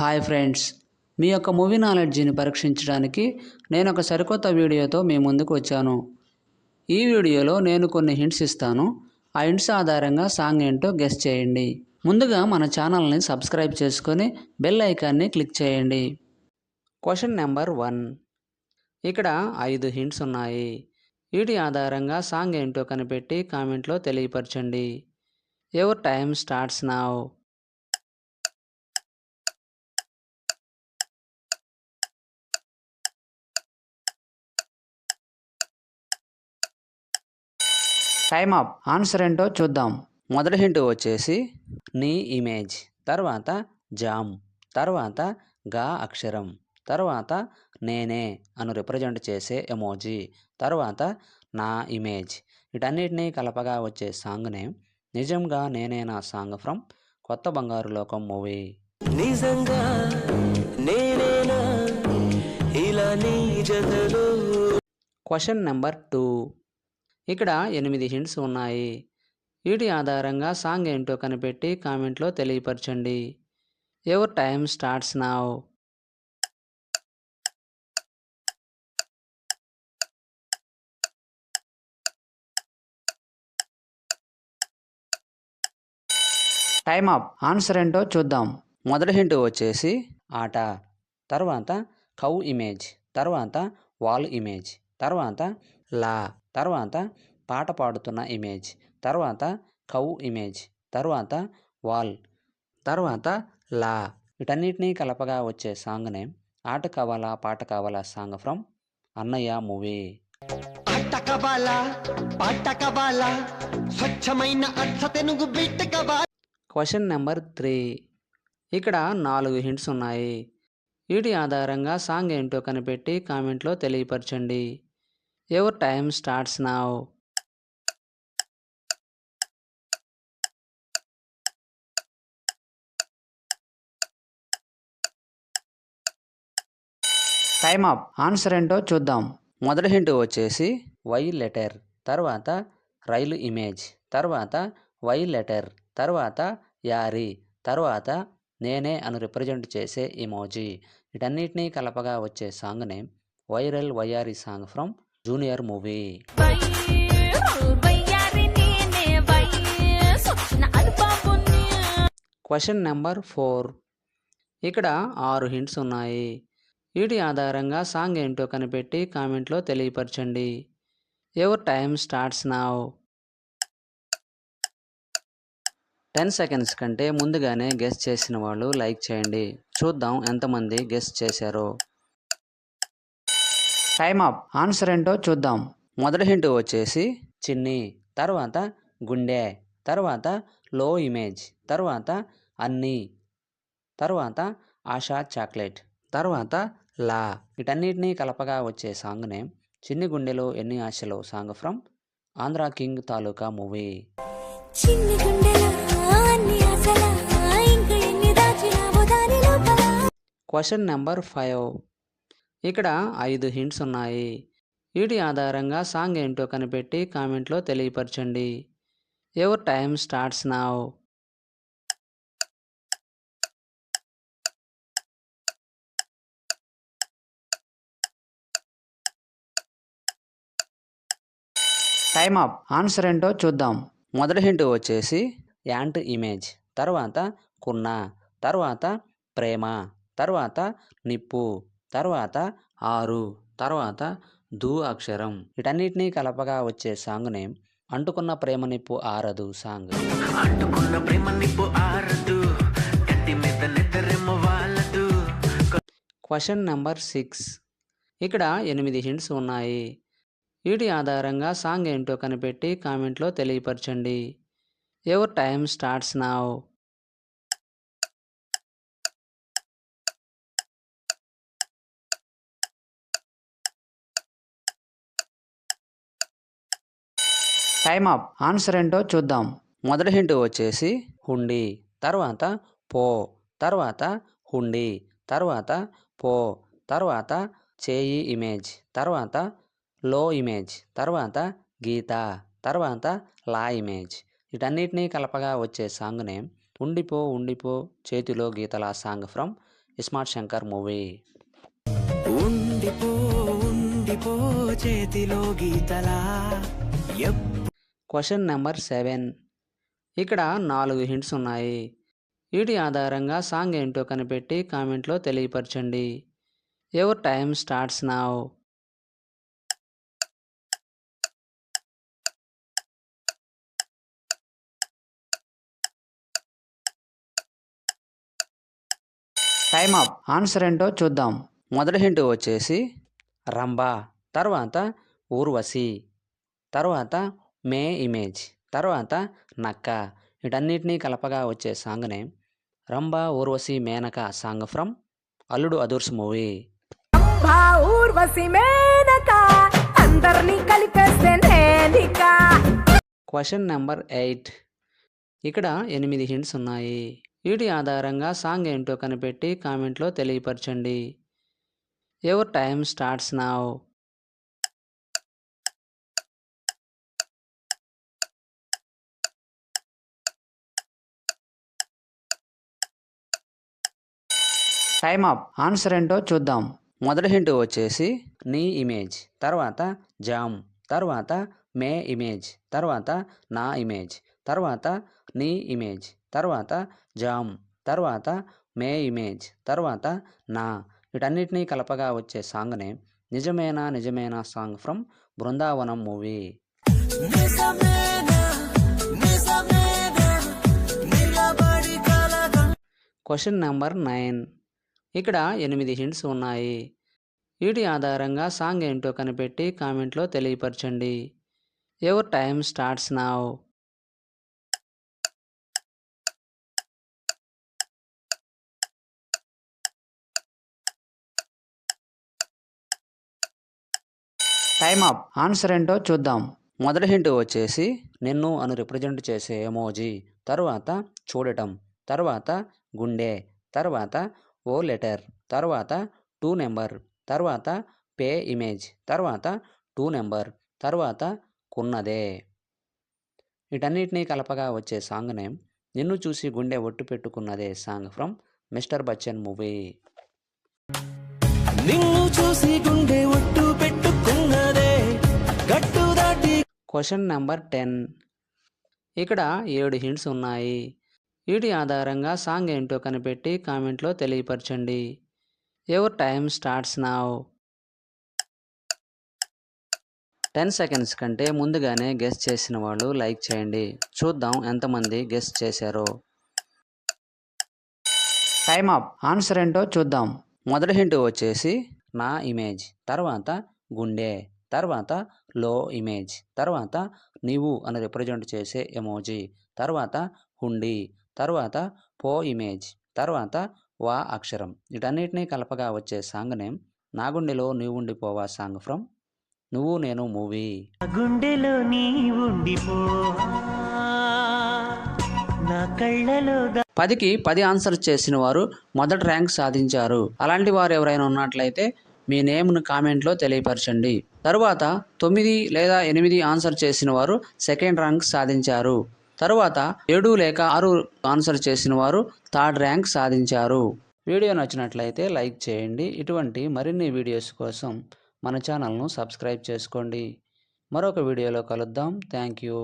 Hi friends, మీ యొక్క movie నాలెడ్జిని పరీక్షించడానికి నేను ఒక సరికొత్త వీడియోతో మీ ముందుకు వచ్చాను. ఈ వీడియోలో నేను కొన్ని హింట్స్ ఇస్తాను. ఆ హింట్స్ ఆధారంగా సాంగ్ ఏంటో గెస్ చేయండి. ముందుగా మన ఛానల్ని సబ్స్క్రైబ్ చేసుకొని బెల్ ఐకాన్ని క్లిక్ చేయండి. Question number 1. ఇక్కడ 5 హింట్స్ ఉన్నాయి. వీటి ఆధారంగా సాంగ్ ఏంటో కనిపెట్టి కామెంట్లో తెలియపరచండి. Your time starts now. Time up. Answer ఏంటో చూద్దాం. మొదటి హింట్ వచ్చేసి నీ ఇమేజ్, తర్వాత జామ్, తర్వాత గా అక్షరం, తర్వాత నేనే అను రిప్రజెంట్ చేసే ఎమోజీ, తర్వాత నా ఇమేజ్. వీటన్నిటినీ కలపగా వచ్చే సాంగ్ నేమ్ నిజంగా నేనేనా సాంగ్ ఫ్రమ్ కొత్త బంగారు లోకం మూవీ. నిజంగా నేనేనా ఇలా నీ జతలో. Question number 2. ఇక్కడ 8 హింట్స్ ఉన్నాయి. వీటి ఆధారంగా సాంగ్ ఏంటో కనిపెట్టి కామెంట్లో తెలియపరచండి. Your time starts now. Time up. Answer ఏంటో చూద్దాం. మొదటి హింట్ వచ్చేసి ఆట, తర్వాత కౌ ఇమేజ్, తర్వాత వాల్ ఇమేజ్, తర్వాత లా, తర్వాత పాట పాడుతున్న ఇమేజ్, తర్వాత కౌ ఇమేజ్, తర్వాత వాల్, తర్వాత లా. వీటన్నిటినీ కలపగా వచ్చే సాంగ్ నేమ్ ఆట కావాలా పాట కావాలా సాంగ్ ఫ్రమ్ అన్నయ్య మూవీ. ఆట కావాలా పాట కావాలా స్వచ్ఛమైన అర్థ తెలుగు బిట్ కావాలా. Question number 3. ఇక్కడ 4 హింట్స్ ఉన్నాయి. వీటి ఆధారంగా సాంగ్ ఏంటో కనిపెట్టి కామెంట్లో తెలియపరచండి. Your time starts now. Time up. Answer ఏంటో చూద్దాం. మొదటి హింట్ వచ్చేసి వై లెటర్, తర్వాత రైలు ఇమేజ్, తర్వాత వై లెటర్, తర్వాత యారి, తర్వాత నేనే అను రిప్రజెంట్ చేసే ఇమోజీ. వీటన్నిటినీ కలపగా వచ్చే సాంగ్ నేమ్ వైరల్ వయ్యారి song from junior movie. Question number 4. ఇక్కడ 6 హింట్స్ ఉన్నాయి. వీటి ఆధారంగా సాంగ్ ఏంటో కనిపెట్టి కామెంట్లో తెలియపరచండి. Your time starts now. 10 seconds కంటే ముందుగానే గెస్ చేసిన వాళ్ళు లైక్ చేయండి. చూద్దాం ఎంతమంది గెస్ చేశారో. Time up. ఆన్సర్ ఏంటో చూద్దాం. మొదటి హింట్ వచ్చేసి చిన్ని, తర్వాత గుండె, తర్వాత లో ఇమేజ్, తర్వాత అన్నీ, తర్వాత ఆశా చాక్లెట్, తర్వాత లా. వీటన్నిటినీ కలపగా వచ్చే సాంగ్ నేమ్ చిన్ని గుండెలో ఎన్ని ఆశలు song from Andhra king taluka movie. Question number 5. ఇక్కడ 5 హింట్స్ ఉన్నాయి. వీటి ఆధారంగా సాంగ్ ఏంటో కనిపెట్టి కామెంట్లో తెలియపరచండి. Your time starts now. Time up. Answer ఏంటో చూద్దాం. మొదటి హింట్ వచ్చేసి యాంట్ ఇమేజ్, తర్వాత కున్న, తర్వాత ప్రేమ, తర్వాత నిప్పు, తర్వాత 6, తర్వాత దు అక్షరం. వీటన్నిటినీ కలపగా వచ్చే సాంగ్ నేమ్ అంటుకున్న ప్రేమ నిప్పు ఆరదు సాంగ్. Question number 6. ఇక్కడ 8 హింట్స్ ఉన్నాయి. వీటి ఆధారంగా సాంగ్ ఏంటో కనిపెట్టి కామెంట్లో తెలియపరచండి. Your time starts now. Time up. Answer ఏంటో చూద్దాం. మొదటి హింట్ వచ్చేసి హుండీ, తర్వాత పో, తర్వాత హుండీ, తర్వాత పో, తర్వాత చేయి ఇమేజ్, తర్వాత లో ఇమేజ్, తర్వాత గీత, తర్వాత లా ఇమేజ్. వీటన్నిటినీ కలపగా వచ్చే సాంగ్ నేమ్ ఉండిపో ఉండిపో చేతిలో గీతల song from iSmart Shankar movie. Question number 7. ఇక్కడ 4 హింట్స్ ఉన్నాయి. వీటి ఆధారంగా సాంగ్ ఏంటో కనిపెట్టి కామెంట్లో తెలియపరచండి. Your time starts now. Time up. Answer ఏంటో చూద్దాం. మొదటి హింట్ వచ్చేసి రంభా, తర్వాత ఊర్వశి, తర్వాత మే ఇమేజ్, తర్వాత నక్క. వీటన్నిటినీ కలపగా వచ్చే song name Rambha Urvashi Menaka song from అల్లుడు అదుర్స్ మూవీ. Question number 8. ఇక్కడ 8 హింట్స్ ఉన్నాయి. వీటి ఆధారంగా సాంగ్ ఏంటో కనిపెట్టి కామెంట్లో తెలియపరచండి. Your time starts now. Time up. Answer ఏంటో చూద్దాం. మొదటి హింట్ వచ్చేసి నీ ఇమేజ్, తర్వాత జామ్, తర్వాత మే ఇమేజ్, తర్వాత నా ఇమేజ్, తర్వాత నీ ఇమేజ్, తర్వాత జామ్, తర్వాత మే ఇమేజ్, తర్వాత నా. వీటన్నిటినీ కలపగా వచ్చే సాంగ్ నేమ్ నిజమేనా నిజమేనా song from Brindavanam movie. Question number 9. ఇక్కడ 8 హింట్స్ ఉన్నాయి. వీటి ఆధారంగా సాంగ్ ఏంటో కనిపెట్టి కామెంట్లో తెలియపరచండి. Your time starts now. Time up. Answer ఏంటో చూద్దాం. మొదటి హింట్ వచ్చేసి నిన్ను అని రిప్రజెంట్ చేసే ఎమోజీ, తర్వాత చూడటం, తర్వాత గుండె, తర్వాత ఓ లెటర్, తర్వాత 2 నెంబర్, తర్వాత పే ఇమేజ్, తర్వాత 2 నెంబర్, తర్వాత కున్నదే. వీటన్నిటినీ కలపగా వచ్చే సాంగ్ నేమ్ నిన్ను చూసి గుండె ఒట్టు పెట్టుకున్నదే song from Mister Bachchan movie. Question number 10. ఇక్కడ 7 హింట్స్ ఉన్నాయి. వీటి ఆధారంగా సాంగ్ ఏంటో కనిపెట్టి కామెంట్లో తెలియపరచండి. Your time starts now. 10 seconds కంటే ముందుగానే గెస్ చేసిన వాళ్ళు లైక్ చేయండి. చూద్దాం ఎంతమంది గెస్ చేశారో. Time up. ఆన్సర్ ఏంటో చూద్దాం. మొదటి హింట్ వచ్చేసి నా ఇమేజ్, తర్వాత గుండె, తర్వాత లో ఇమేజ్, తర్వాత నీవు అని రిప్రజెంట్ చేసే ఎమోజీ, తర్వాత హుండీ, తర్వాత పో ఇమేజ్, తర్వాత వా అక్షరం. వీటన్నిటినీ కలపగా వచ్చే సాంగ్ నేమ్ నా గుండెలో నీవు ఉండిపోవా సాంగ్ ఫ్రమ్ నువ్వు నేను మూవీ. గుండెలో నీ ఉండిపోవా నా కళ్ళలో. 10కి 10 ఆన్సర్ చేసిన వారు మొదటి ర్యాంక్ సాధించారు. అలాంటి వారు ఎవరైనా ఉన్నట్లయితే మీ నేమ్ను కామెంట్లో తెలియపరచండి. తరువాత 9 లేదా 8 ఆన్సర్ చేసిన వారు సెకండ్ ర్యాంక్ సాధించారు. తరువాత 7 లేక 6 ఆన్సర్ చేసిన వారు థర్డ్ ర్యాంక్ సాధించారు. వీడియో నచ్చినట్లయితే లైక్ చేయండి. ఇటువంటి మరిన్ని వీడియోస్ కోసం మన ఛానల్ను సబ్స్క్రైబ్ చేసుకోండి. మరొక వీడియోలో కలుద్దాం. Thank you.